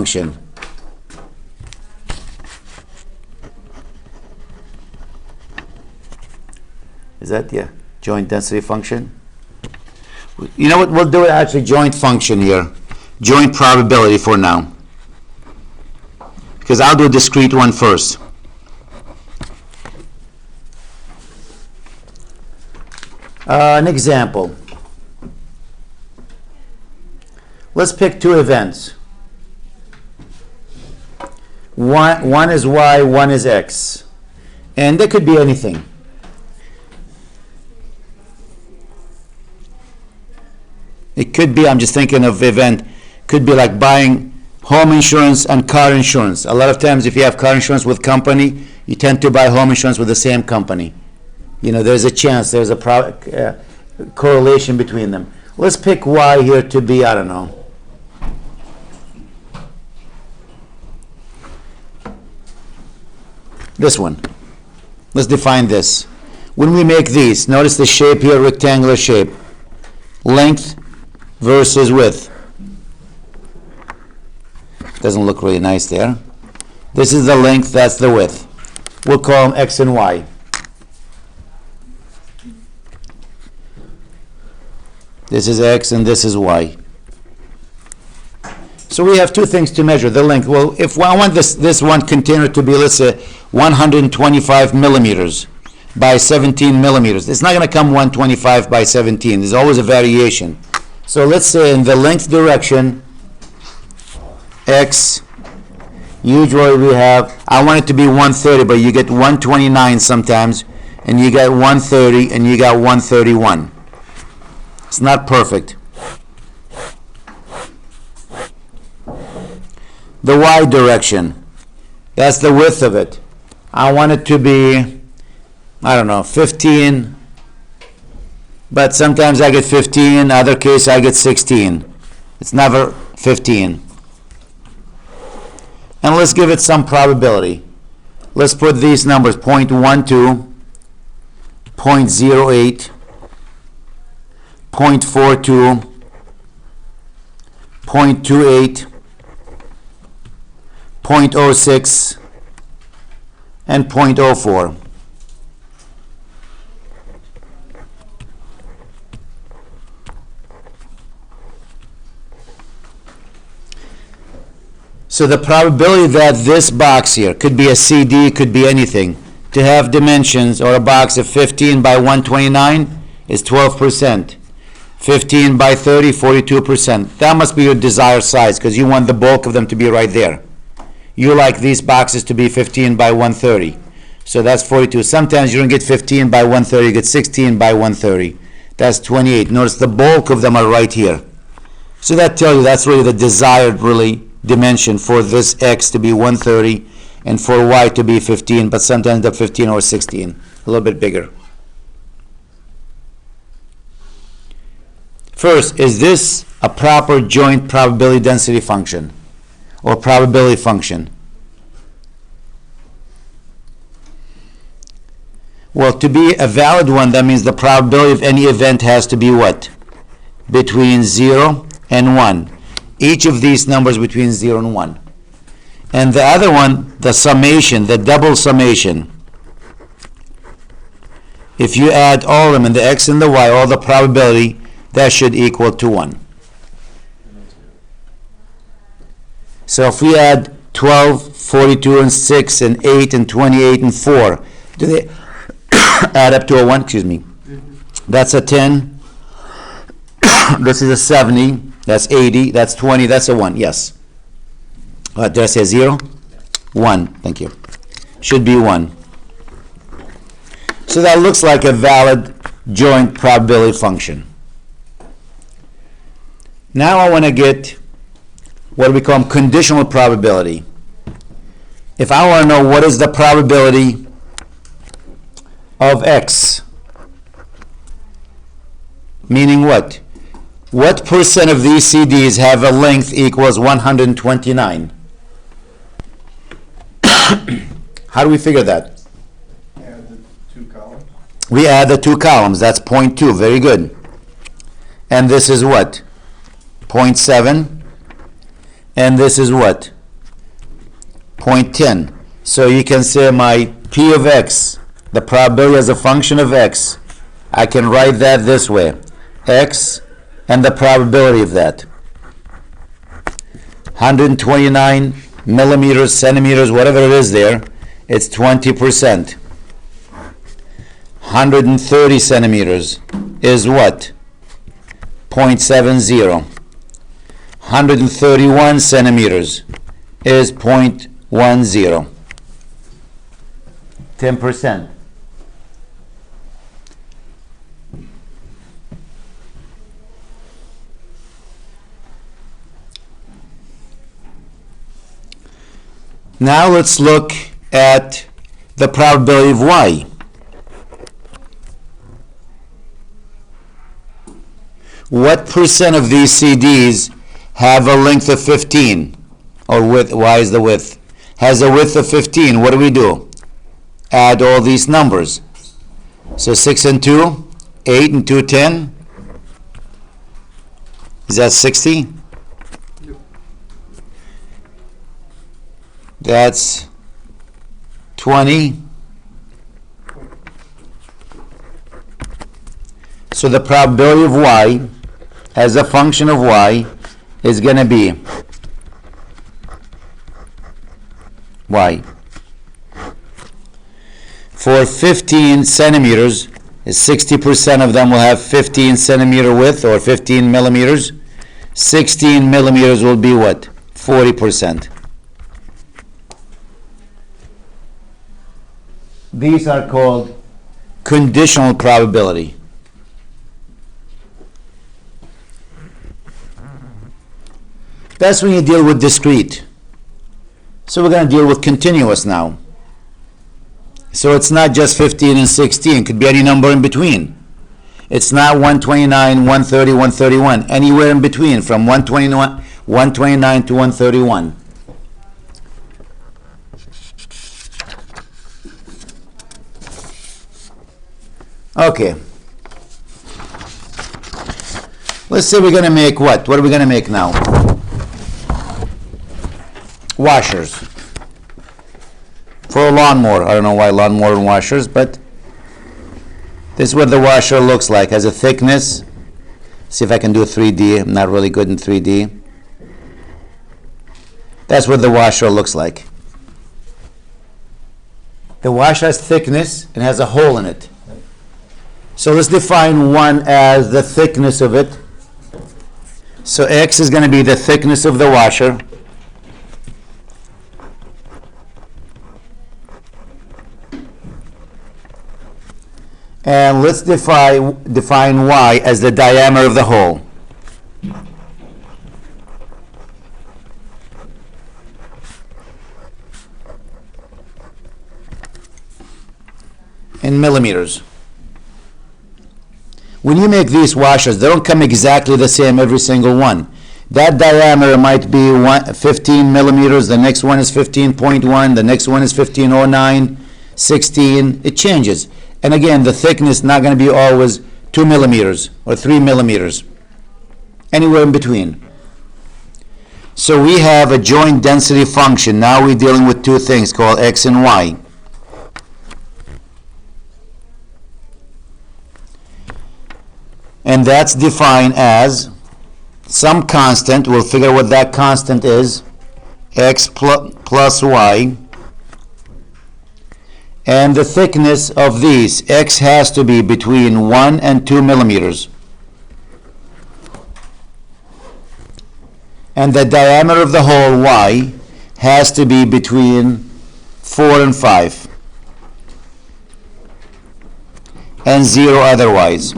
function. Is that, yeah, joint density function? You know what, we'll do it actually joint function here. Joint probability for now. Because I'll do a discrete one first. An example. Let's pick two events. One is y, one is x. And there could be anything. It could be, I'm just thinking of event, could be like buying home insurance and car insurance. A lot of times if you have car insurance with company, you tend to buy home insurance with the same company. You know, there's a chance, there's a correlation between them. Let's pick y here to be, I don't know, this one. Let's define this. When we make these, notice the shape here, rectangular shape. Length versus width. Doesn't look really nice there. This is the length, that's the width. We'll call them x and y. This is x and this is y. So we have two things to measure. The length. Well, if I want this one container to be, let's say, 125 millimeters by 17 millimeters, it's not going to come 125 by 17. There's always a variation. So let's say in the length direction, x, usually we have, I want it to be 130, but you get 129 sometimes, and you get 130, and you got 131. It's not perfect. The y direction, that's the width of it. I want it to be, I don't know, 15, but sometimes I get 15, other case I get 16. It's never 15. And let's give it some probability. Let's put these numbers, 0.12, 0.08, 0.42, 0.28, 0.06, and 0.04. So the probability that this box here, could be a CD, could be anything, to have dimensions, or a box of 15 by 129 is 12%. 15 by 30, 42%. That must be your desired size, because you want the bulk of them to be right there. You like these boxes to be 15 by 130. So that's 42. Sometimes you don't get 15 by 130, you get 16 by 130. That's 28. Notice the bulk of them are right here. So that tells you that's really the desired dimension for this x to be 130 and for y to be 15, but sometimes the 15 or 16, a little bit bigger. First, is this a proper joint probability density function or probability function? Well, to be a valid one, that means the probability of any event has to be what? Between 0 and 1. Each of these numbers between 0 and 1. And the other one, the summation, the double summation. If you add all of them, and the x and the y, all the probability, that should equal to 1. So if we add 12, 42, and 6, and 8, and 28, and 4, do they add up to a 1? Excuse me. That's a 10. This is a 70. That's 80. That's 20. That's a 1. Yes. Did I say 0? 1. Thank you. Should be 1. So that looks like a valid joint probability function. Now I want to get what we call conditional probability. If I want to know what is the probability of x, meaning what? What percent of these CDs have a length equals 129? How do we figure that? Add the two columns. We add the two columns. That's 0.2. Very good. And this is what? 0.7. And this is what? 0.10. So you can say my P of x, the probability as a function of x, I can write that this way. X and the probability of that. 129 millimeters, centimeters, whatever it is there, it's 20%. 130 centimeters is what? 0.70. 131 centimeters is 0.10. 10%. Now let's look at the probability of y. What percent of these CDs have a length of 15? Or width, y is the width. Has a width of 15. What do? Add all these numbers. So 6 and 2, 8 and 2, 10. Is that 60? That's 20. So the probability of y as a function of y is going to be y. For 15 centimeters, 60% of them will have 15 centimeter width or 15 millimeters. 16 millimeters will be what? 40%. These are called conditional probability. That's when you deal with discrete. So we're going to deal with continuous now. So it's not just 15 and 16. It could be any number in between. It's not 129, 130, 131. Anywhere in between from 129 to 131. Okay. Let's say we're going to make what? What are we going to make now? Washers. For a lawnmower. I don't know why lawnmower and washers, but this is what the washer looks like. Has a thickness. See if I can do a 3D. I'm not really good in 3D. That's what the washer looks like. The washer has thickness and has a hole in it. So let's define one as the thickness of it. So X is going to be the thickness of the washer. And let's define Y as the diameter of the hole. In millimeters. When you make these washers, they don't come exactly the same every single one. That diameter might be 15 millimeters, the next one is 15.1, the next one is 15.09, 16, it changes. And again, the thickness is not going to be always 2 millimeters or 3 millimeters, anywhere in between. So we have a joint density function. Now we're dealing with two things called X and Y. And that's defined as some constant. We'll figure out what that constant is. X plus Y. And the thickness of these, X has to be between 1 and 2 millimeters. And the diameter of the hole, Y, has to be between 4 and 5. And 0 otherwise.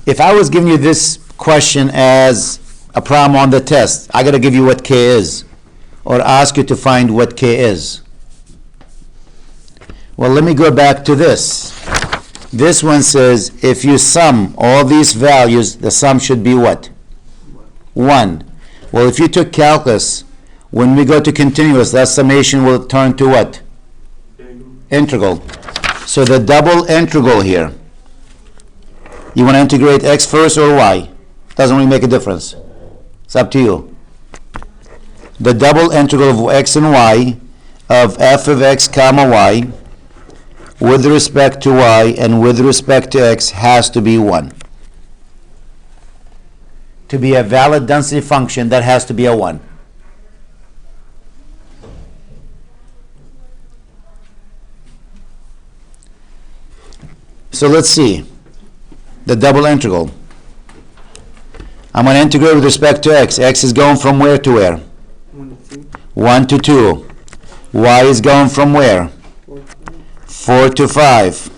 If I was giving you this question as a problem on the test, I got to give you what K is, or ask you to find what K is. Well, let me go back to this. This one says if you sum all these values, the sum should be what? 1. Well, if you took calculus, when we go to continuous, that summation will turn to what? Integral. So the double integral here You want to integrate x first or y? Doesn't really make a difference. It's up to you. The double integral of x and y of f of x comma y with respect to y and with respect to x has to be 1. To be a valid density function, that has to be a 1. So let's see. The double integral. I'm going to integrate with respect to x. X is going from where to where? 1 to 2. Y is going from where? 4 to 5.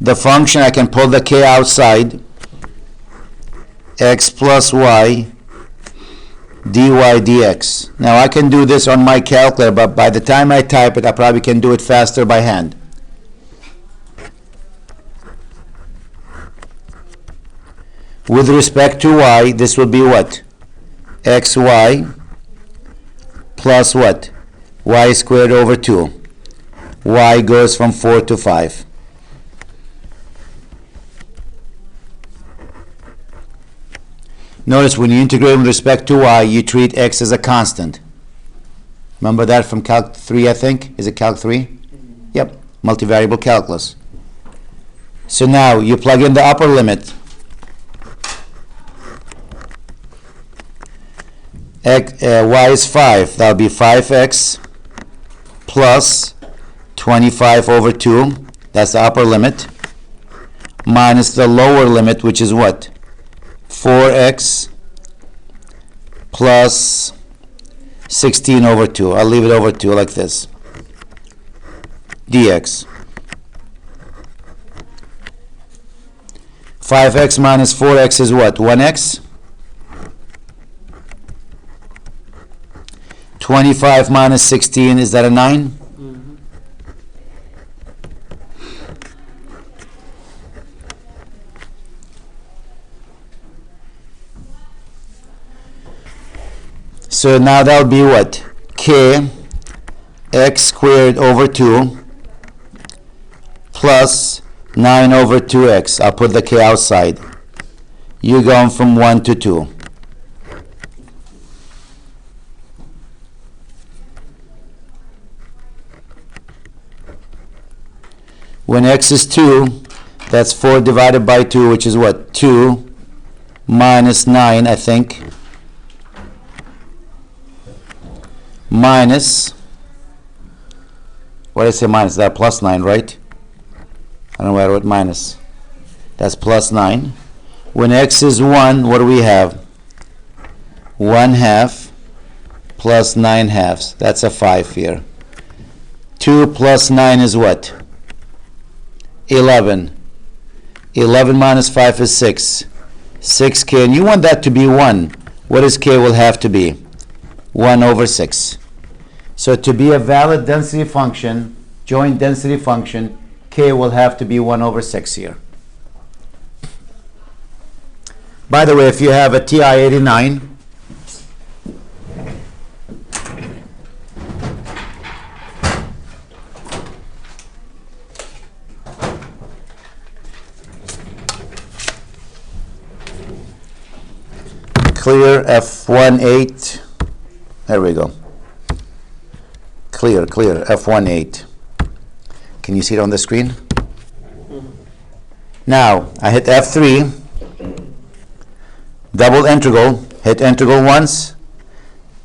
The function, I can pull the k outside. X plus y dy dx. Now I can do this on my calculator, but by the time I type it, I probably can do it faster by hand. With respect to y, this will be what? xy plus what? Y squared over 2. Y goes from 4 to 5. Notice when you integrate with respect to y, you treat x as a constant. Remember that from Calc 3, I think? Is it Calc 3? Yep, multivariable calculus. So now you plug in the upper limit. Y is 5. That will be 5x plus 25 over 2. That's the upper limit. Minus the lower limit, which is what? 4x plus 16 over 2. I'll leave it over 2 like this. dx. 5x minus 4x is what? 1x. 25 minus 16, is that a 9? So now that'll be what? K x squared over 2 plus 9 over 2x. I'll put the k outside. You're going from 1 to 2. When x is 2, that's 4 divided by 2, which is what? 2 minus 9, I think. Minus, what did I say minus? That plus 9, right? I don't know why I wrote minus. That's plus 9. When x is 1, what do we have? 1 half plus 9 halves. That's a 5 here. 2 plus 9 is what? 11. 11 minus 5 is 6. 6k, and you want that to be 1. What does k will have to be? 1 over 6. So to be a valid density function, joint density function, k will have to be 1 over 6 here. By the way, if you have a TI-89, clear F18, there we go. Clear, F18. Can you see it on the screen? Now, I hit F3, double integral, hit integral once,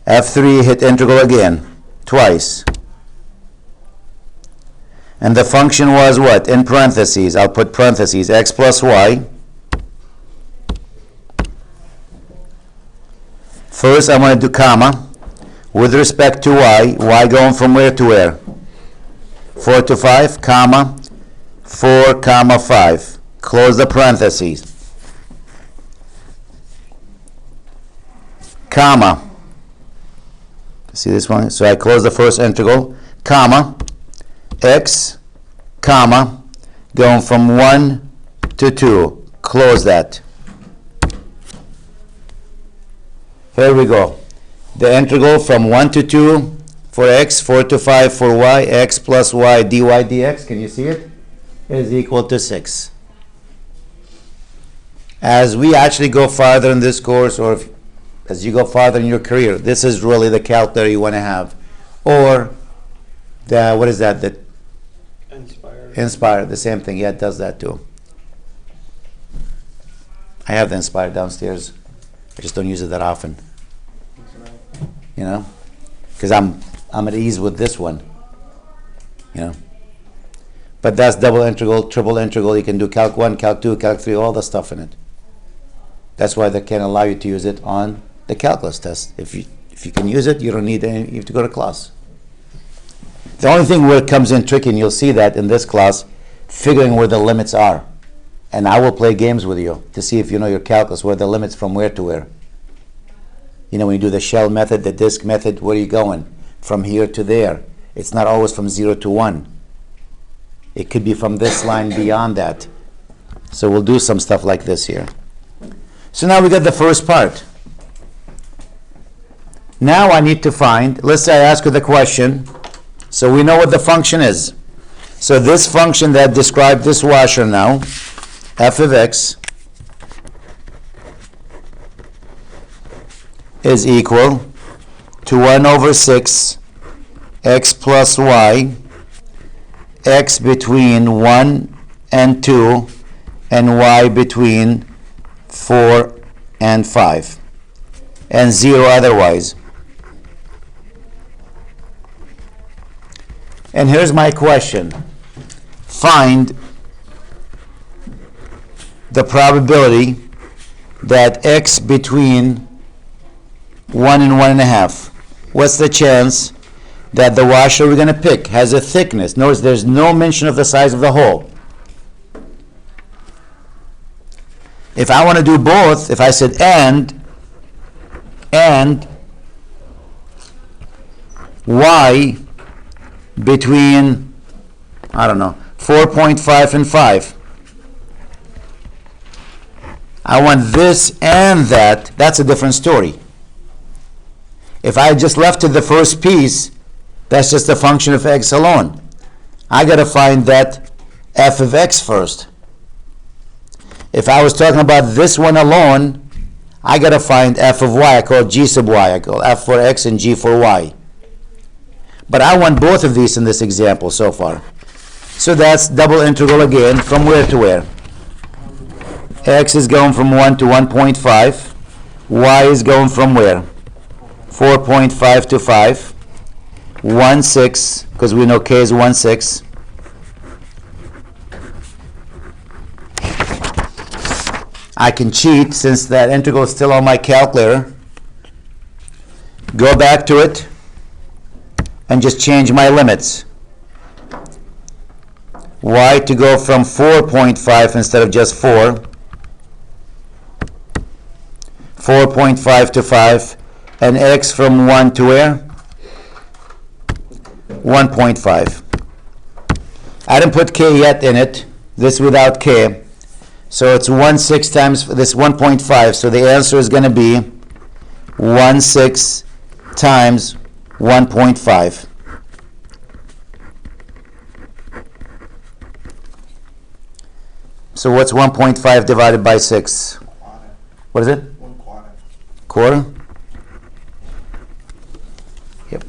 F3, hit integral again, twice. And the function was what? In parentheses, I'll put parentheses, x plus y. First, I'm going to do comma. With respect to y going from where to where? 4 to 5, comma, 4, comma, 5. Close the parentheses. Comma. See this one? So I close the first integral, comma, x, comma, going from 1 to 2. Close that. Here we go. The integral from 1 to 2 for x, 4 to 5 for y, x plus y dy dx, can you see it? Is equal to 6. As we actually go farther in this course, or as you go farther in your career, this is really the calculator you want to have. Or the, what is that? The Inspire, the same thing. Yeah, it does that too. I have the Inspire downstairs. I just don't use it that often. You know, because I'm at ease with this one. You know, but that's double integral, triple integral. You can do calc 1, calc 2, calc 3, all the stuff in it. That's why they can allow you to use it on the calculus test. If you can use it, you don't need any, you have to go to class. The only thing where it comes in tricky, and you'll see that in this class, figuring where the limits are. And I will play games with you to see if you know your calculus, where the limits from where to where. You know, when you do the shell method, the disk method, where are you going? From here to there. It's not always from 0 to 1. It could be from this line beyond that. So we'll do some stuff like this here. So now we got the first part. Now I need to find, let's say I ask you the question, so we know what the function is. So this function that described this washer now, f of x, is equal to 1 over 6 x plus y, x between 1 and 2, and y between 4 and 5, and 0 otherwise. And here's my question. Find the probability that x between 1 and 1.5. What's the chance that the washer we're going to pick has a thickness? Notice there's no mention of the size of the hole. If I want to do both, if I said and y between, I don't know, 4.5 and 5. I want this and that. That's a different story. If I just left to the first piece, that's just a function of x alone. I got to find that f of x first. If I was talking about this one alone, I got to find f of y. I call it g sub y. I call f for x and g for y. But I want both of these in this example so far. So that's double integral again, from where to where? X is going from 1 to 1.5. Y is going from where? 4.5 to 5. 1/6, because we know k is 1/6. I can cheat since that integral is still on my calculator. Go back to it and just change my limits. Y to go from 4.5 instead of just 4. 4.5 to 5. And x from 1 to where? 1.5. I didn't put k yet in it. This without k. So it's 1/6 times this 1.5. So the answer is going to be 1/6 times 1.5. So what's 1.5 divided by 6? What is it? 1/4. Quarter? Yep.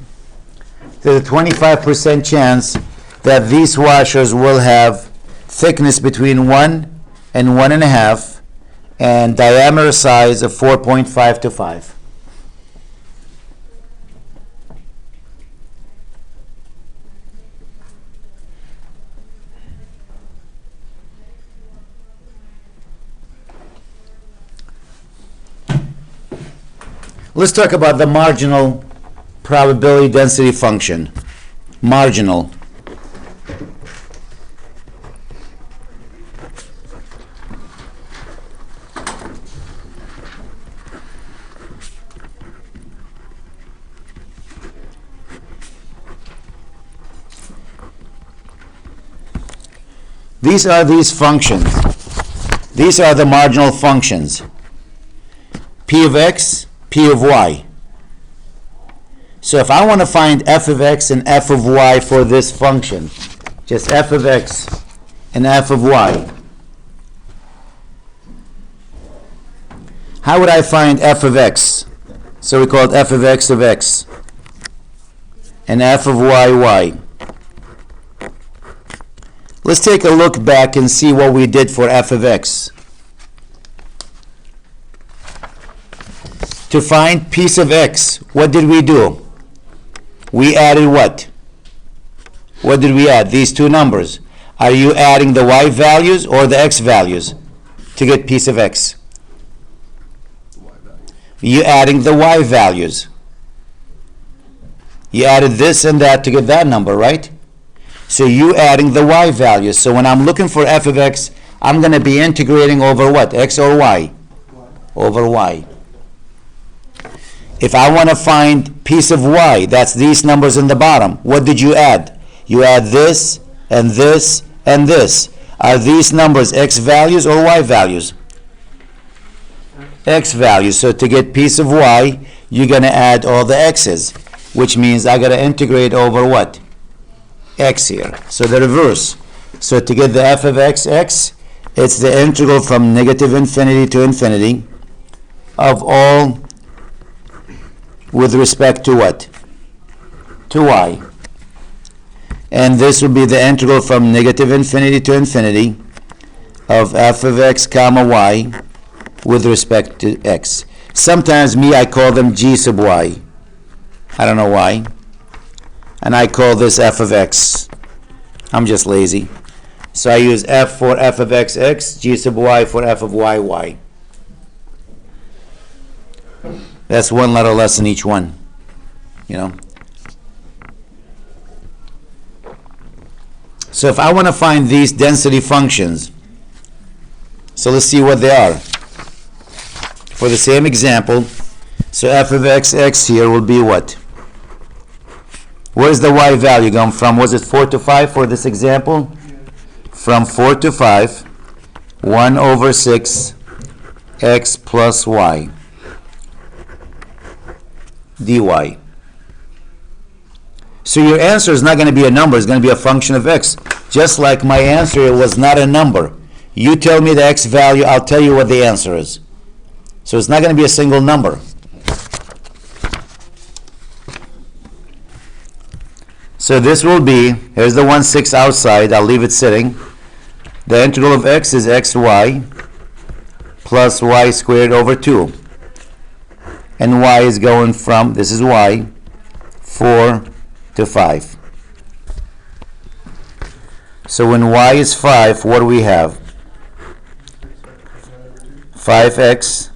There's a 25% chance that these washers will have thickness between 1 and 1.5 and diameter size of 4.5 to 5. Let's talk about the marginal probability density function. Marginal. These are these functions. These are the marginal functions. P of x, P of y. So if I want to find f of x and f of y for this function, just f of x and f of y, How would I find f of x? So we call it f of x, and f of y. Let's take a look back and see what we did for f of x. To find piece of x, what did we do? We added what? What did we add? These two numbers. Are you adding the y values or the x values to get piece of x? You're adding the y values. You added this and that to get that number, right? So you adding the y values. So when I'm looking for f of x, I'm going to be integrating over what? X or y? Over y. If I want to find piece of y, that's these numbers in the bottom. What did you add? You add this and this and this. Are these numbers x values or y values? X values. So to get piece of y, you're going to add all the x's, which means I got to integrate over what? X here. So the reverse. So to get the f of x, it's the integral from negative infinity to infinity of all with respect to what? To y. And this will be the integral from negative infinity to infinity of f of x comma y with respect to x. Sometimes I call them g sub y. I don't know why. And I call this f of x. I'm just lazy. So I use f for f of x, g sub y for f of y. That's one letter less in each one, you know. So if I want to find these density functions, so let's see what they are. For the same example, so f of x here will be what? Where's the y value going from? Was it 4 to 5 for this example? From 4 to 5, 1 over 6 x plus y dy. So your answer is not going to be a number, it's going to be a function of x. Just like my answer was not a number. You tell me the x value, I'll tell you what the answer is. So it's not going to be a single number. So this will be, here's the 1/6 outside, I'll leave it sitting. The integral of x is xy plus y squared over 2. And y is going from, this is y, 4 to 5. So when y is 5, what do we have? 5x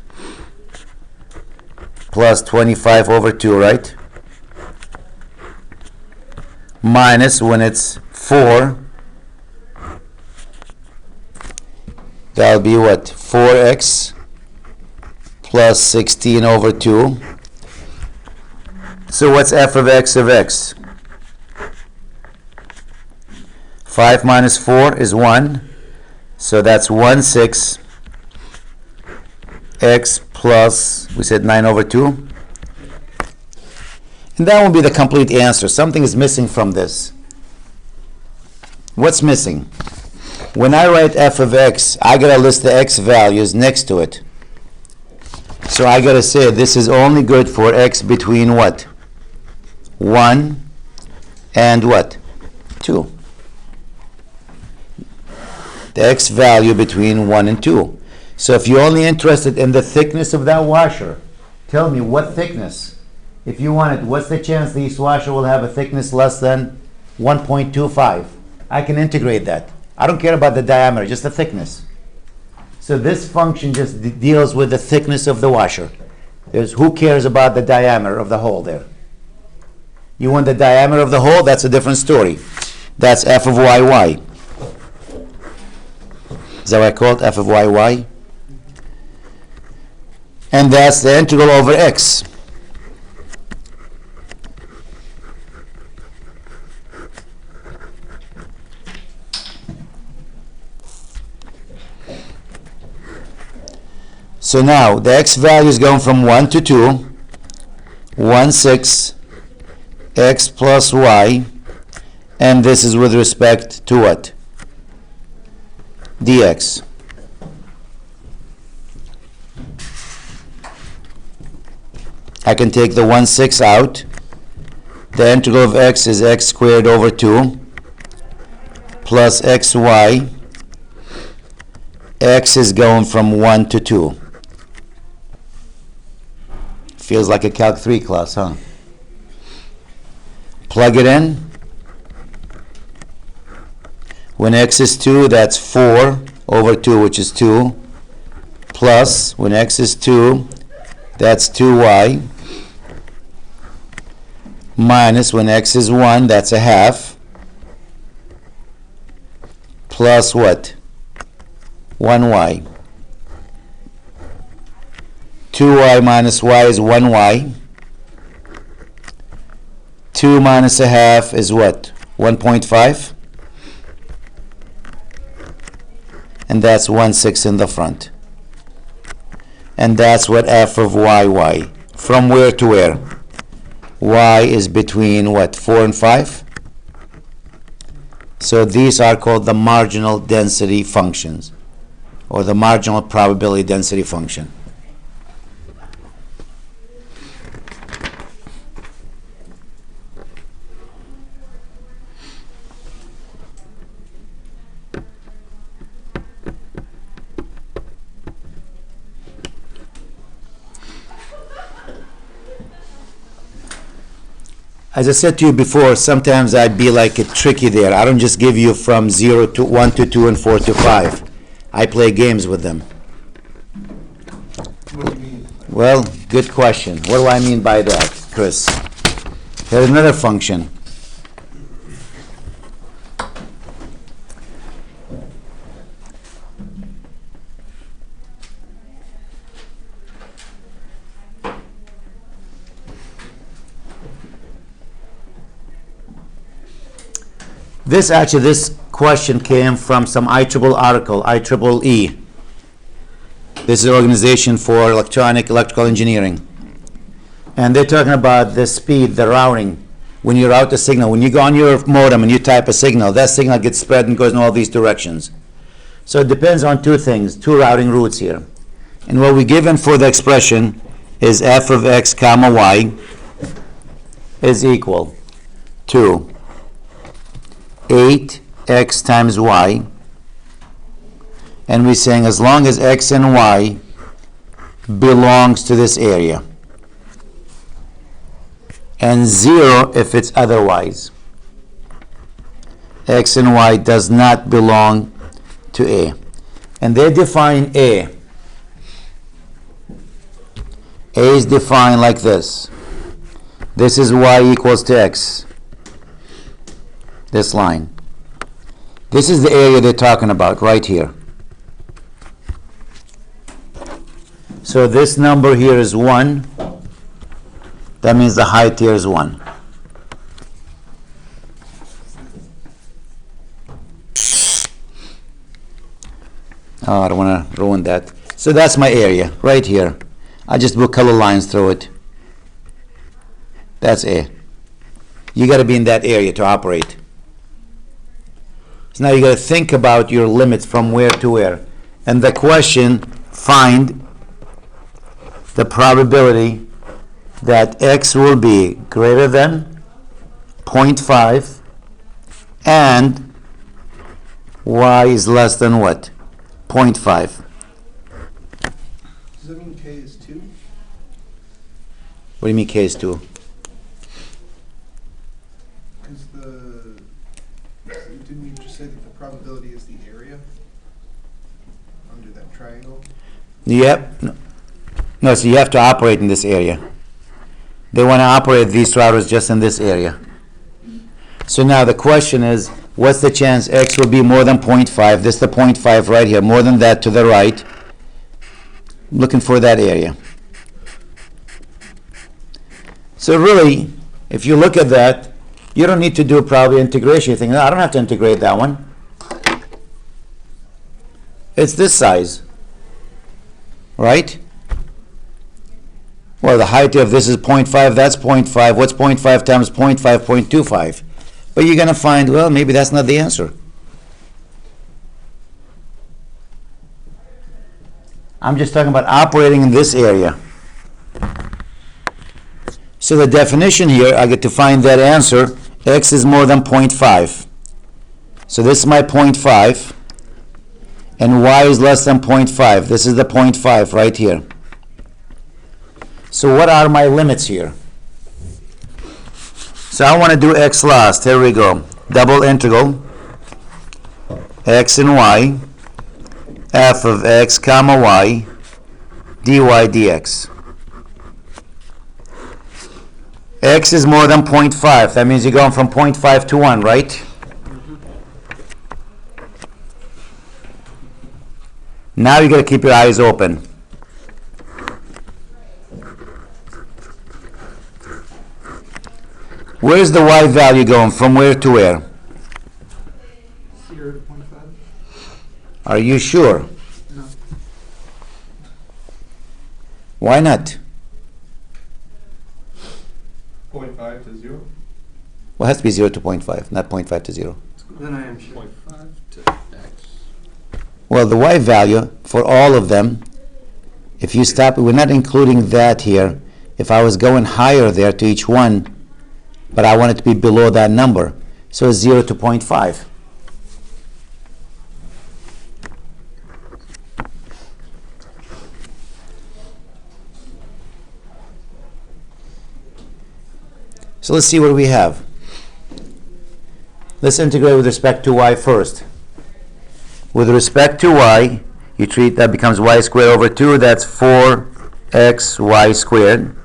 plus 25 over 2, right? Minus, when it's 4, that'll be what? 4x plus 16 over 2. So what's f of x? 5 minus 4 is 1. So that's 1/6 x plus, we said 9 over 2. And that will be the complete answer. Something is missing from this. What's missing? When I write f of x, I got to list the x values next to it. So I got to say this is only good for x between what? 1 and what? 2. The x value between 1 and 2. So if you're only interested in the thickness of that washer, tell me what thickness. If you want it, what's the chance this washer will have a thickness less than 1.25? I can integrate that. I don't care about the diameter, just the thickness. So this function just deals with the thickness of the washer. Who cares about the diameter of the hole there? You want the diameter of the hole? That's a different story. That's f of y. Is that what I call it? F of y? And that's the integral over x. So now the x value is going from 1 to 2, 1/6 x plus y, and this is with respect to what? Dx. I can take the 1/6 out. The integral of x is x squared over 2 plus xy. X is going from 1 to 2. Feels like a Calc 3 class, huh? Plug it in. When x is 2, that's 4 over 2, which is 2, plus, when x is 2, that's 2y, minus, when x is 1, that's a half, plus what? 1y. 2y minus y is 1y. 2 minus a half is what? 1.5? And that's 1/6 in the front. And that's what f of y. From where to where? Y is between what? 4 and 5? So these are called the marginal density functions, or the marginal probability density function. As I said to you before, sometimes I'd be like tricky there. I don't just give you from 0 to 1 to 2 and 4 to 5. I play games with them. What do you mean? Well, good question. What do I mean by that, Chris? Here's another function. This question came from some IEEE article, IEEE. This is Organization for Electrical Engineering. And they're talking about the speed, the routing. When you route a signal, when you go on your modem and you type a signal, that signal gets spread and goes in all these directions. So it depends on two things, two routing routes here. And what we given for the expression is f of x comma y is equal to 8x times y, and we're saying as long as x and y belongs to this area, and 0 if it's otherwise. X and y does not belong to A. And they define A. A is defined like this. This is y equals to x. This line. This is the area they're talking about right here. So this number here is 1. That means the height here is 1. Oh, I don't want to ruin that. So that's my area right here. I just put color lines through it. That's A. You got to be in that area to operate. So now you got to think about your limits from where to where. And the question, find the probability that x will be greater than 0.5 and y is less than what? 0.5. Does that mean k is 2? What do you mean k is 2? Because didn't you just say that the probability is the area under that triangle? Yep. No, so you have to operate in this area. They want to operate these routers just in this area. So now the question is, what's the chance x will be more than 0.5? This is the 0.5 right here, more than that to the right. Looking for that area. So really, if you look at that, you don't need to do probably integration. You think, no, I don't have to integrate that one. It's this size, right? Well, the height of this is 0.5, that's 0.5. What's 0.5 times 0.5? 0.25. But you're going to find, well, maybe that's not the answer. I'm just talking about operating in this area. So the definition here, I get to find that answer, x is more than 0.5. So this is my 0.5, and y is less than 0.5. This is the 0.5 right here. So what are my limits here? So I want to do x last. Here we go. Double integral x and y, f of x comma y, dy dx. X is more than 0.5. That means you're going from 0.5 to 1, right? Now you got to keep your eyes open. Where's the y value going? From where to where? 0 to 0.5? Are you sure? No. Why not? 0.5 to 0? Well, it has to be 0 to 0.5, not 0.5 to 0. Then I am sure. 0.5 to x. Well, the y value for all of them, if you stop, we're not including that here. If I was going higher there to each one, but I want it to be below that number, so it's 0 to 0.5. So let's see what we have. Let's integrate with respect to y first. With respect to y, you treat that becomes y squared over 2. That's 4xy squared.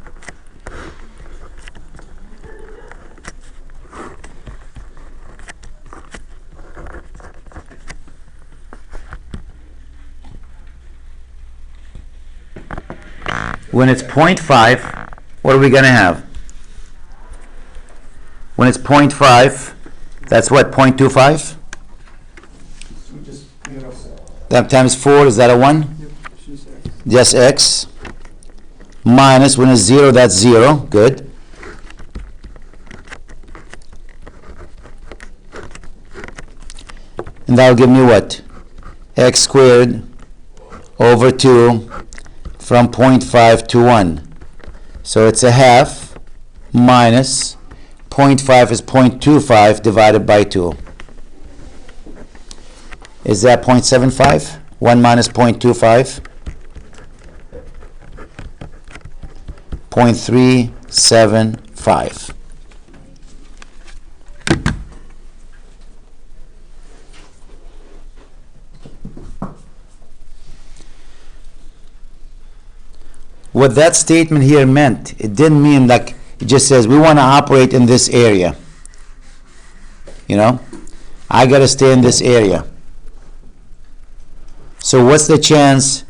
When it's 0.5, what are we going to have? When it's 0.5, that's what, 0.25? That times 4, is that a 1? Just x. Minus, when it's 0, that's 0. Good. And that'll give me what? X squared over 2 from 0.5 to 1. So it's a half minus 0.5 is 0.25 divided by 2. Is that 0.75? 1 minus 0.25? 0.375. What that statement here meant, it didn't mean like, it just says we want to operate in this area. You know, I got to stay in this area. So what's the chance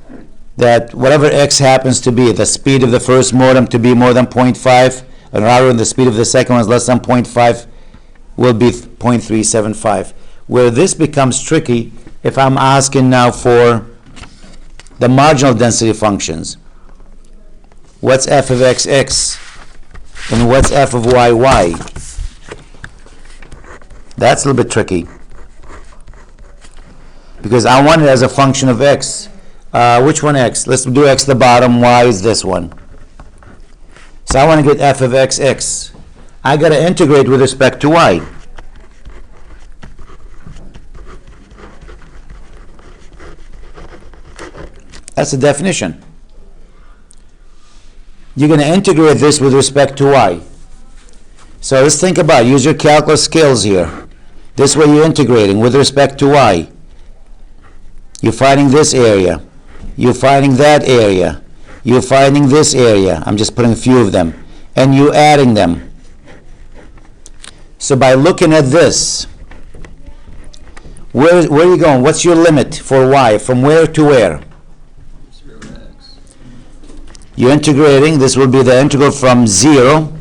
that whatever x happens to be, the speed of the first modem to be more than 0.5, and rather than the speed of the second one is less than 0.5, will be 0.375. Where this becomes tricky, if I'm asking now for the marginal density functions. What's f of x, x? And what's f of y, y? That's a little bit tricky. Because I want it as a function of x. Which one x? Let's do x the bottom, y is this one. So I want to get f of x, x. I got to integrate with respect to y. That's the definition. You're going to integrate this with respect to y. So let's think about it. Use your calculus skills here. This way you're integrating with respect to y. You're finding this area. You're finding that area. You're finding this area. I'm just putting a few of them. And you're adding them. So by looking at this, where are you going? What's your limit for y? From where to where? 0 to x. You're integrating. This will be the integral from 0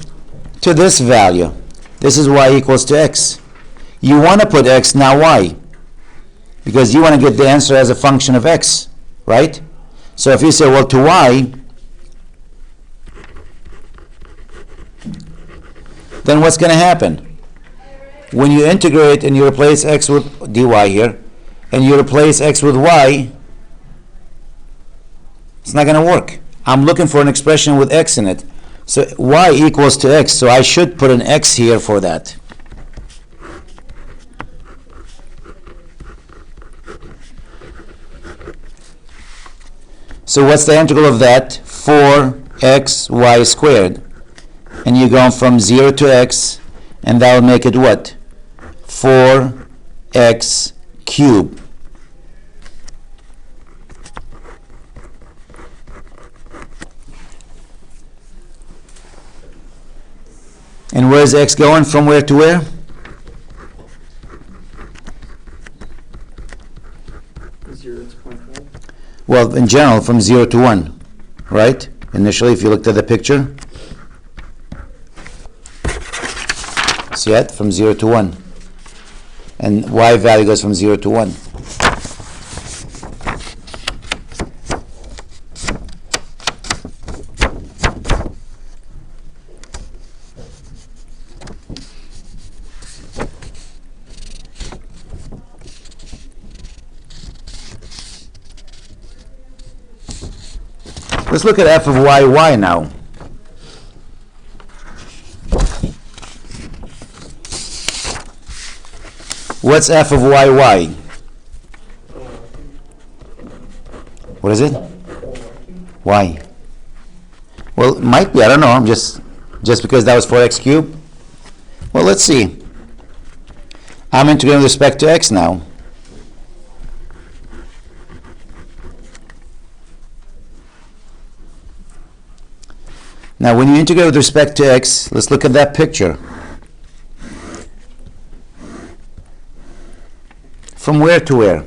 to this value. This is y equals to x. You want to put x, now y. Because you want to get the answer as a function of x, right? So if you say, well, to y, then what's going to happen? When you integrate and you replace x with dy here, and you replace x with y, it's not going to work. I'm looking for an expression with x in it. So y equals to x, so I should put an x here for that. So what's the integral of that? 4xy squared. And you're going from 0 to x, and that will make it what? 4x cubed. And where's x going? From where to where? Zero to 0.5. Well, in general, from 0 to 1, right? Initially, if you looked at the picture. See it? From 0 to 1. And y value goes from 0 to 1. Let's look at f of y now. What's f of y? What is it? Y. Well, it might be, I don't know. I'm just because that was 4x cubed. Well, let's see. I'm integrating with respect to x now. Now, when you integrate with respect to x, let's look at that picture. From where to where?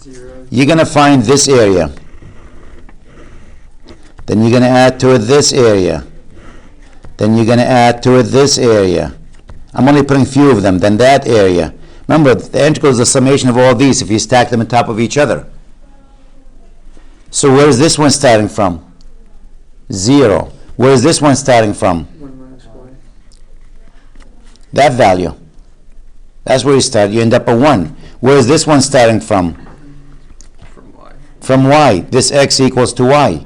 0. You're going to find this area. Then you're going to add to it this area. Then you're going to add to it this area. I'm only putting few of them. Then that area. Remember, the integral is the summation of all these if you stack them on top of each other. So where is this one starting from? 0. Where is this one starting from? 1 minus y. That value. That's where you start. You end up at 1. Where is this one starting from? From y. From y. This x equals to y.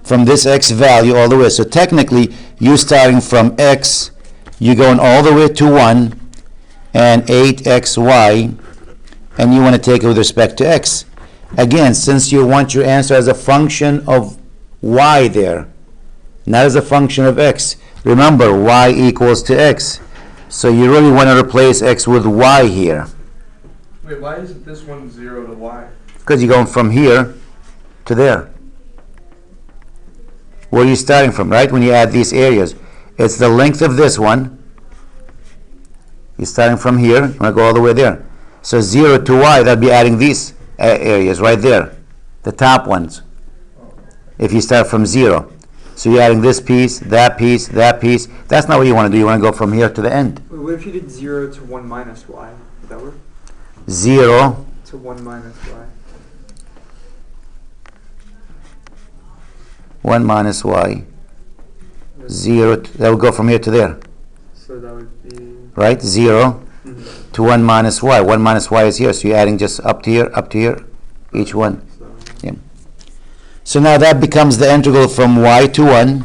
From this x value all the way. So technically, you starting from x, you're going all the way to 1 and 8xy, and you want to take it with respect to x. Again, since you want your answer as a function of y there, not as a function of x. Remember, y equals to x. So you really want to replace x with y here. Wait, why isn't this one 0 to y? Because you're going from here to there. Where are you starting from, right? When you add these areas. It's the length of this one. You're starting from here. You want to go all the way there. So 0 to y, that'd be adding these areas right there. The top ones. If you start from 0. So you're adding this piece, that piece, that piece. That's not what you want to do. You want to go from here to the end. Wait, what if you did 0 to 1 minus y? Would that work? 0 To 1 minus y. 1 minus y. 0, that will go from here to there. So that would be... Right? 0 to 1 minus y. 1 minus y is here. So you're adding just up to here, each one. So, So now that becomes the integral from y to 1.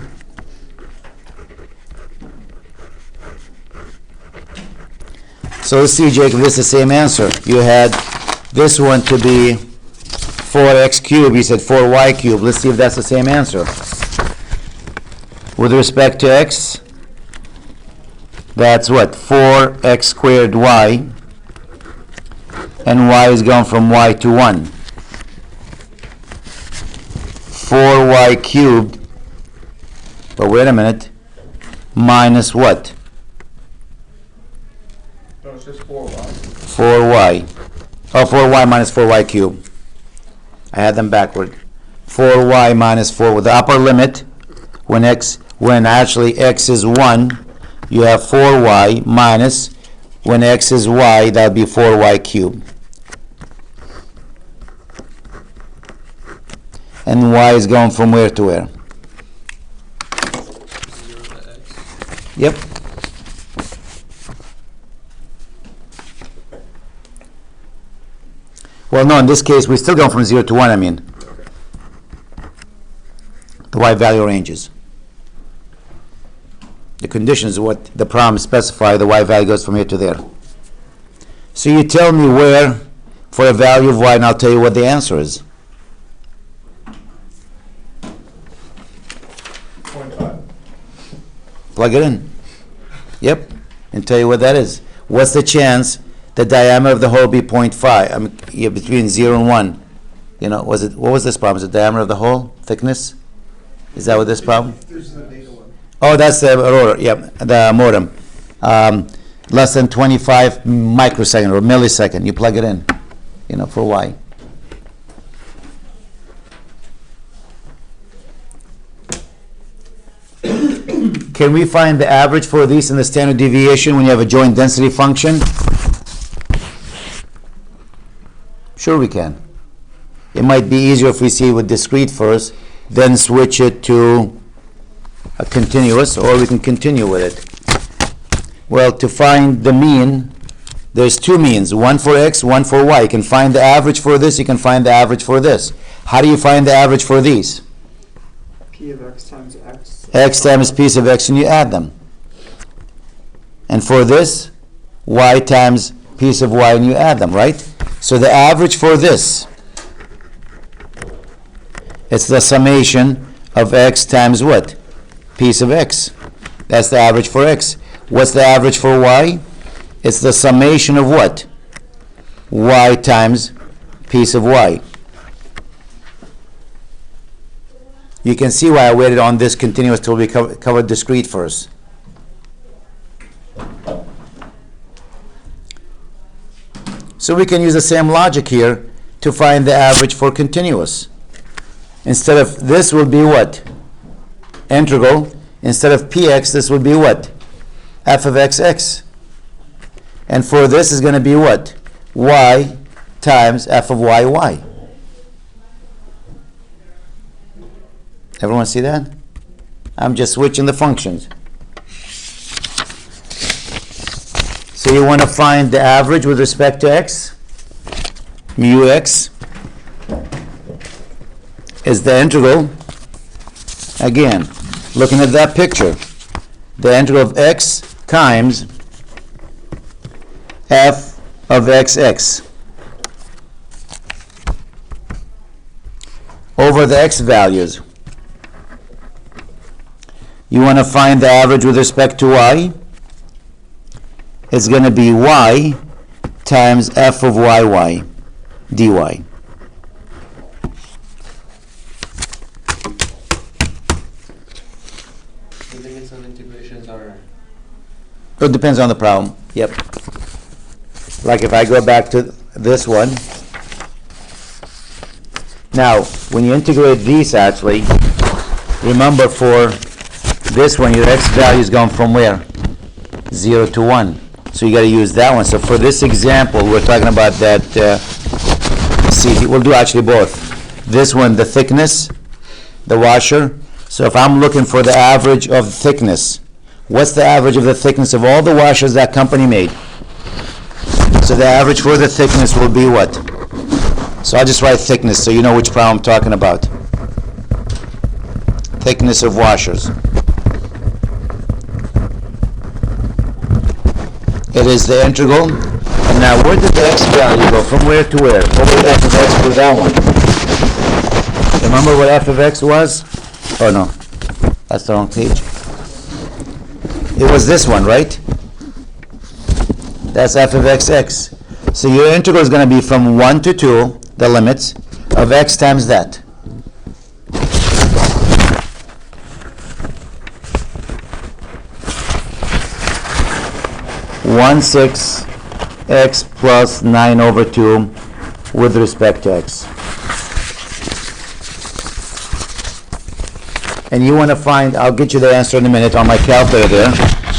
So let's see, Jacob, this is the same answer. You had this one to be 4x cubed. You said 4y cubed. Let's see if that's the same answer. With respect to x, that's what? 4x squared y. And y is going from y to 1. 4y cubed, but wait a minute, minus what? No, it's just 4y. 4y. Oh, 4y minus 4y cubed. I had them backward. 4y minus 4 with the upper limit. When actually x is 1, you have 4y minus, when x is y, that would be 4y cubed. And y is going from where to where? 0 to x. Yep. Well, no, in this case, we're still going from 0 to 1, I mean. The y value ranges. The condition is what the problem specify. The y value goes from here to there. So you tell me where for a value of y, and I'll tell you what the answer is. 0.5. Plug it in. Yep. And tell you what that is. What's the chance the diameter of the hole be 0.5? I mean, yeah, between 0 and 1. You know, what was this problem? Is it diameter of the hole? Thickness? Is that what this problem? There's the data one. Oh, that's the rotor. Yep, the modem. Less than 25 microsecond or millisecond. You plug it in, you know, for y. Can we find the average for these in the standard deviation when you have a joint density function? Sure we can. It might be easier if we see it with discrete first, then switch it to a continuous, or we can continue with it. Well, to find the mean, there's two means, one for x, one for y. You can find the average for this, you can find the average for this. How do you find the average for these? P of x times x. X times piece of x, and you add them. And for this, y times piece of y, and you add them, right? So the average for this, it's the summation of x times what? Piece of x. That's the average for x. What's the average for y? It's the summation of what? Y times piece of y. You can see why I waited on this continuous till we covered discrete first. So we can use the same logic here to find the average for continuous. Instead of this will be what? Integral. Instead of px, this would be what? F of x. And for this is going to be what? Y times f of y. Everyone see that? I'm just switching the functions. So you want to find the average with respect to x. Mu x is the integral. Again, looking at that picture, the integral of x times f of xx over the x values. You want to find the average with respect to y. It's going to be y times f of y dy. The limits of integrations are... It depends on the problem. Yep. Like if I go back to this one. Now, when you integrate these, actually, remember for this one, your x value is going from where? 0 to 1. So you got to use that one. So for this example, we're talking about that CD. We'll do actually both. This one, the thickness, the washer. So if I'm looking for the average of thickness, what's the average of the thickness of all the washers that company made? So the average for the thickness will be what? So I'll just write thickness so you know which problem I'm talking about. Thickness of washers. It is the integral. And now where did the x value go? From where to where? What was f of x for that one? Remember what f of x was? Oh no, that's the wrong page. It was this one, right? That's f of xx. So your integral is going to be from 1 to 2, the limits, of x times that. One six x plus 9 over 2 with respect to x. And you want to find, I'll get you the answer in a minute on my calculator there.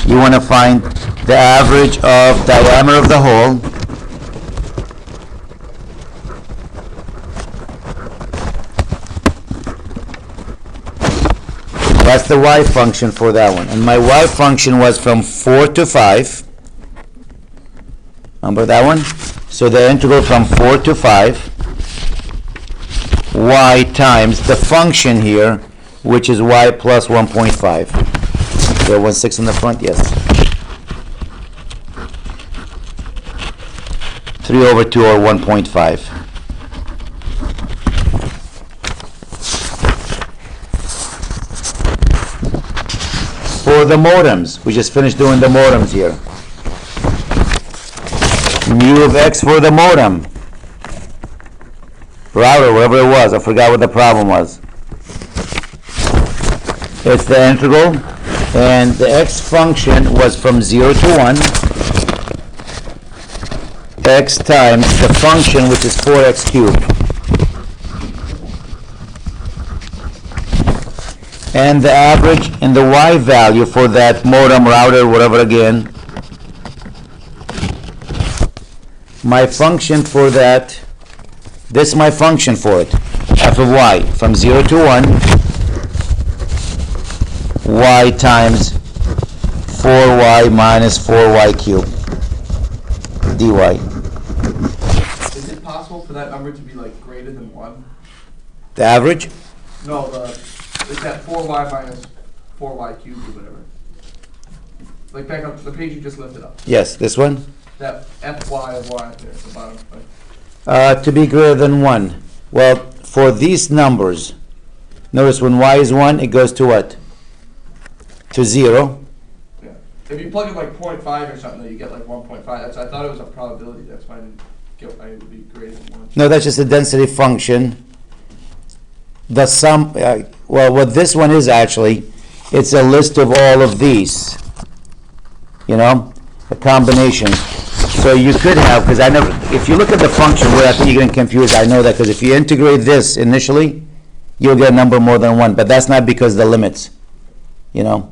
You want to find the average of diameter of the hole that's the y function for that one. And my y function was from 4 to 5. Remember that one? So the integral from 4 to 5 y times the function here which is y plus 1.5. There 1/6 in the front, yes. 3/2 or 1.5. For the modems, we just finished doing the modems here. Mu of x for the modem. Router, whatever it was, I forgot what the problem was. It's the integral, and the x function was from 0 to 1, x times the function, which is 4x cubed. And the average and the y value for that modem, router, whatever again. My function for that, this is my function for it, f of y, from 0 to 1, y times 4y minus 4y cubed, dy. Is it possible for that number to be like greater than 1? The average? No, it's that 4y minus 4y cubed or whatever. Like back up to the page you just lifted up. Yes, this one? That fy of y there at the bottom. Right? To be greater than 1. Well, for these numbers, notice when y is 1, it goes to what? To 0. Yeah. If you plug in like 0.5 or something, you get like 1.5. That's, I thought it was a probability. That's why I didn't get why it would be greater than 1. No, that's just a density function. The sum, well, what this one is actually, it's a list of all of these. You know, a combination. So you could have, because I never, if you look at the function where I think you're getting confused, I know that, because if you integrate this initially, you'll get a number more than 1, but that's not because of the limits, you know.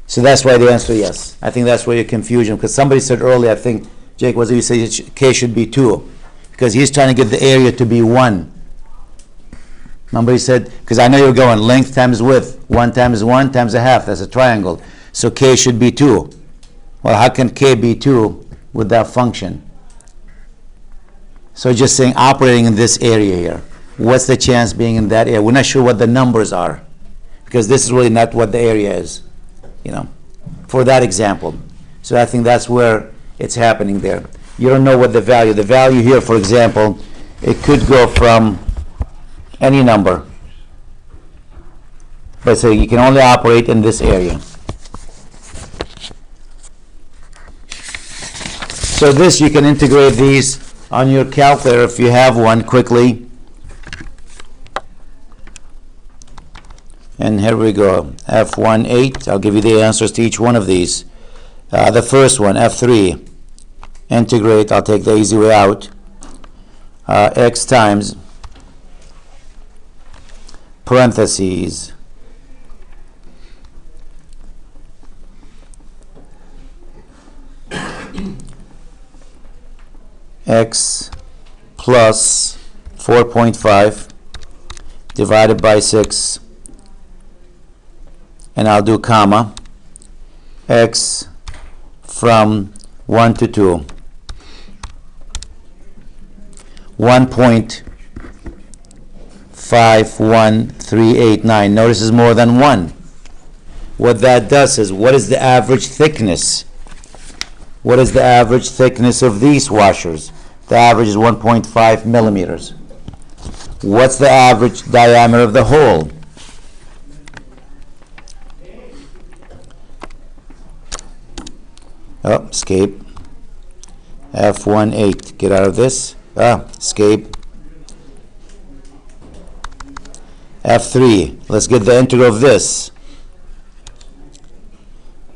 So that's why the answer is yes. I think that's where your confusion, because somebody said earlier, I think, Jake, was it you said k should be 2, because he's trying to get the area to be 1. Remember he said, because I know you're going length times width, 1 times 1 times a half, that's a triangle. So k should be 2. Well, how can k be 2 with that function? So just saying operating in this area here. What's the chance being in that area? We're not sure what the numbers are, because this is really not what the area is, you know, for that example. So I think that's where it's happening there. You don't know what the value here, for example, it could go from any number. But so you can only operate in this area. So this, you can integrate these on your calculator if you have one quickly. And here we go, F18, I'll give you the answers to each one of these. The first one, F3, integrate, I'll take the easy way out, x times, parentheses, x plus 4.5 divided by 6, and I'll do comma, x from 1 to 2, 1.51389. Notice is more than 1. What that does is, what is the average thickness? What is the average thickness of these washers? The average is 1.5 millimeters. What's the average diameter of the hole? Oh, escape. F18, get out of this. Escape. F3, let's get the integral of this.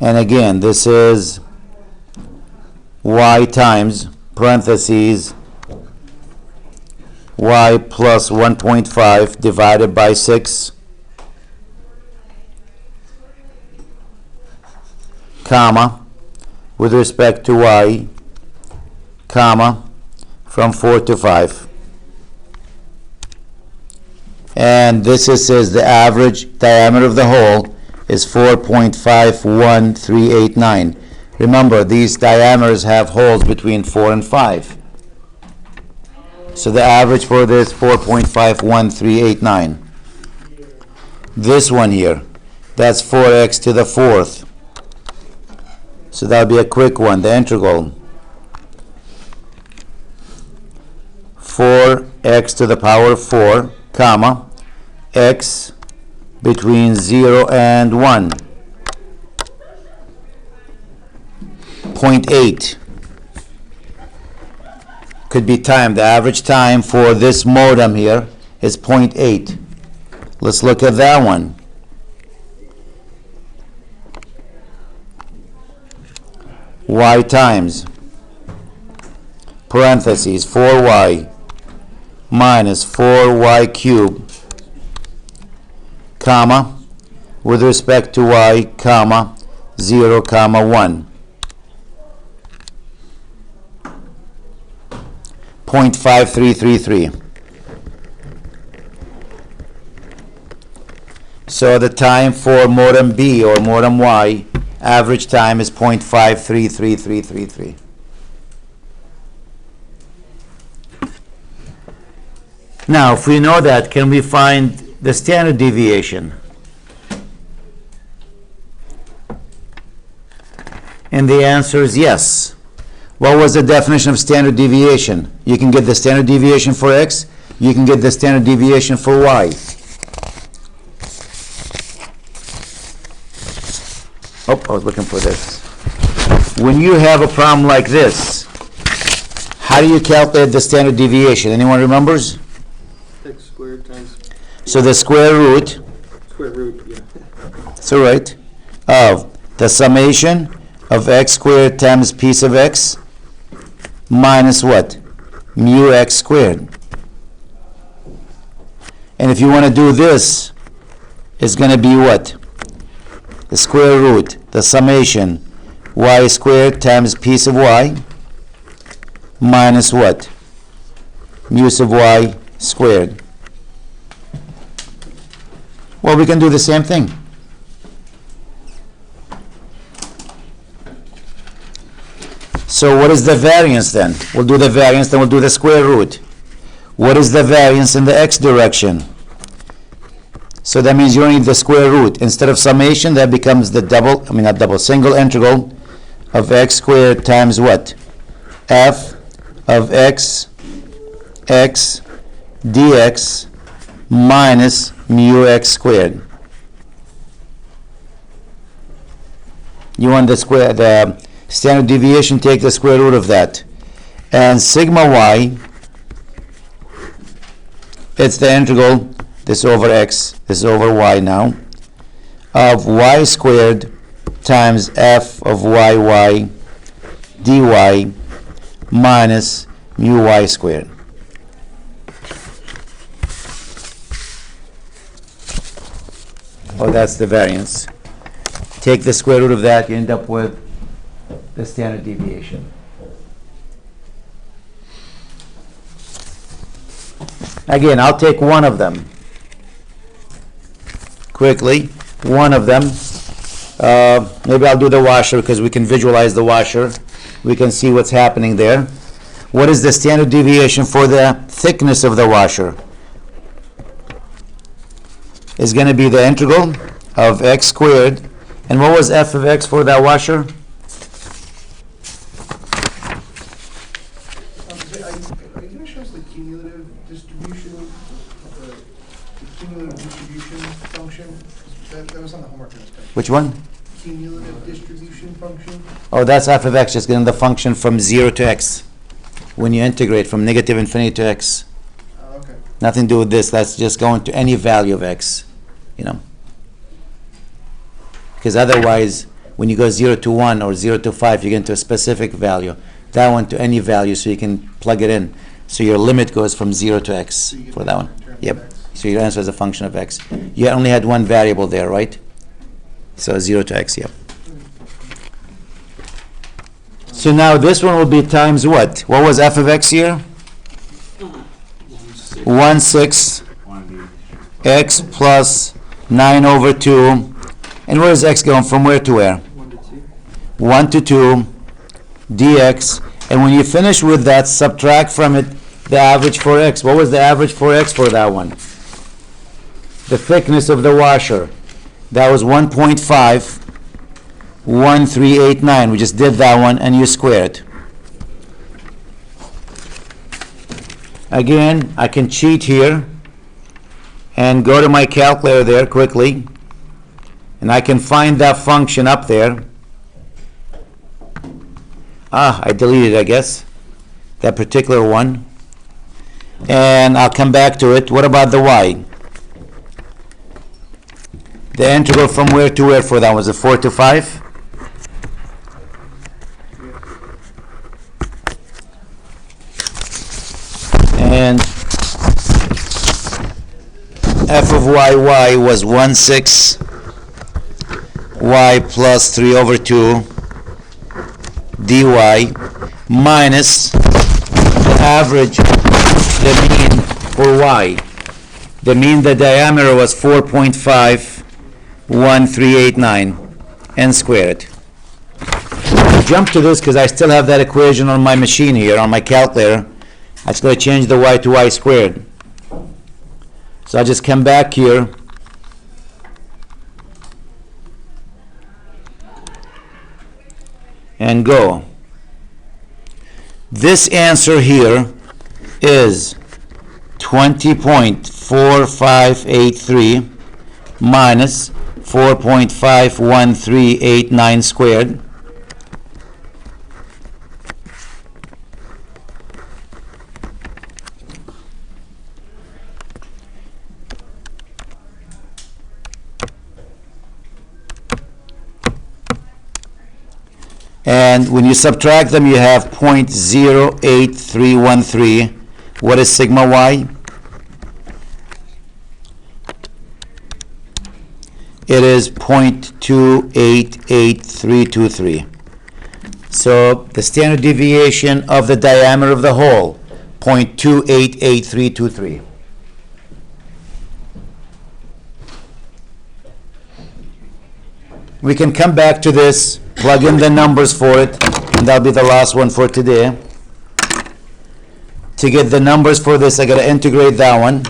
And again, this is y times, parentheses, y plus 1.5 divided by 6, comma, with respect to y, comma, from 4 to 5. And this says the average diameter of the hole is 4.51389. Remember, these diameters have holes between 4 and 5. So the average for this 4.51389. this one here. That's 4x to the fourth. So that'll be a quick one, the integral. 4x to the power 4, comma, x between 0 and 1. 0.8 could be time. The average time for this modem here is 0.8. Let's look at that one. Y times, parentheses, 4y minus 4y cubed, comma, with respect to y, comma, 0, comma, 1. 0.5333. So the time for modem B or modem Y, average time is 0.533333. Now, if we know that, can we find the standard deviation? And the answer is yes. What was the definition of standard deviation? You can get the standard deviation for X, you can get the standard deviation for Y. Oh, I was looking for this. When you have a problem like this, how do you calculate the standard deviation? Anyone remembers? X squared times So the square root, square root, yeah. that's all right, of the summation of x squared times piece of x minus what? Mu x squared. And if you want to do this, it's going to be what? The square root, the summation, y squared times piece of y minus what? Mu of y squared. Well, we can do the same thing. So what is the variance then? We'll do the variance, then we'll do the square root. What is the variance in the x direction? So that means you only need the square root. Instead of summation, that becomes the single integral of x squared times what? F of x dx minus mu x squared. You want the standard deviation, take the square root of that. And sigma y, it's the integral, this over x, this over y now, of y squared times f of yy dy minus mu y squared. Oh, that's the variance. Take the square root of that, you end up with the standard deviation. Again, I'll take one of them. Quickly, one of them. Maybe I'll do the washer because we can visualize the washer. We can see what's happening there. What is the standard deviation for the thickness of the washer? Is going to be the integral of x squared. And what was f of x for that washer? Are you going to show us the cumulative distribution, the cumulative distribution function? That was on the homework aspect. Which one? Cumulative distribution function? Oh, that's f of x, just getting the function from 0 to x. When you integrate from negative infinity to x. Oh, okay. Nothing to do with this. That's just going to any value of x, you know. Because otherwise, when you go 0 to 1 or 0 to 5, you get into a specific value. That one to any value, so you can plug it in. So your limit goes from 0 to x So you get for that one. in terms of Yep. x. So your answer is a function of x. You only had one variable there, right? So 0 to x, yep. So now this one will be times what? What was f of x here? 1/6 x plus 9 over 2. And where is x going? From where to where? 1 to 2 dx. And when you finish with that, subtract from it the average for x. What was the average for x for that one? the thickness of the washer. That was 1.51389. We just did that one, and you square it. Again, I can cheat here and go to my calculator there quickly, and I can find that function up there. I deleted, I guess, that particular one. And I'll come back to it. What about the y? The integral from where to where for that? Was it 4 to 5? And f of y was 1/6 y plus 3 over 2 dy minus the average, the mean for y. The mean, the diameter was 4.51389, and square it. Jump to this because I still have that equation on my machine here, on my calculator. I just got to change the y to y squared. So I just come back here and go. This answer here is 20.4583 minus 4.51389 squared. And when you subtract them, you have 0.08313. What is sigma y? It is 0.288323. So the standard deviation of the diameter of the hole, 0.288323. We can come back to this, plug in the numbers for it, and that'll be the last one for today. To get the numbers for this, I gotta integrate that one.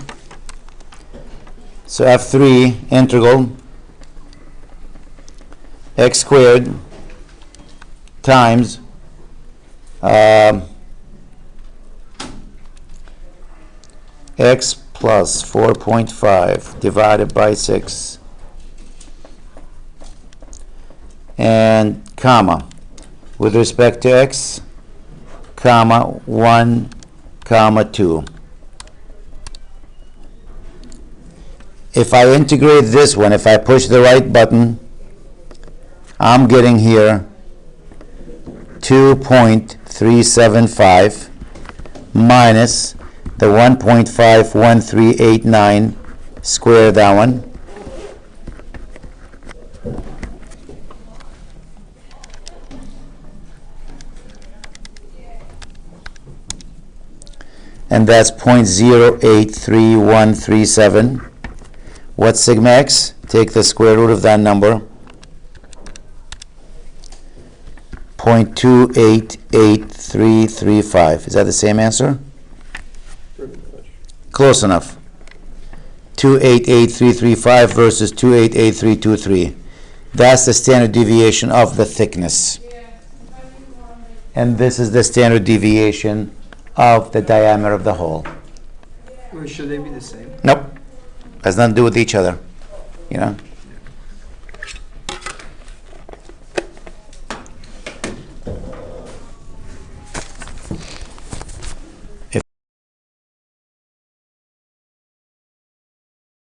So F3 integral x squared times x plus 4.5 divided by 6 and comma with respect to x, comma 1, comma 2. If I integrate this one, if I push the right button, I'm getting here 2.375 minus the 1.51389, square that one, and that's 0.08337. What's sigma x? Take the square root of that number. 0.28835. Is that the same answer? Close enough. 288,335 versus 288,323. That's the standard deviation of the thickness. And this is the standard deviation of the diameter of the hole. Or should they be the same? Nope. Has nothing to do with each other. You know?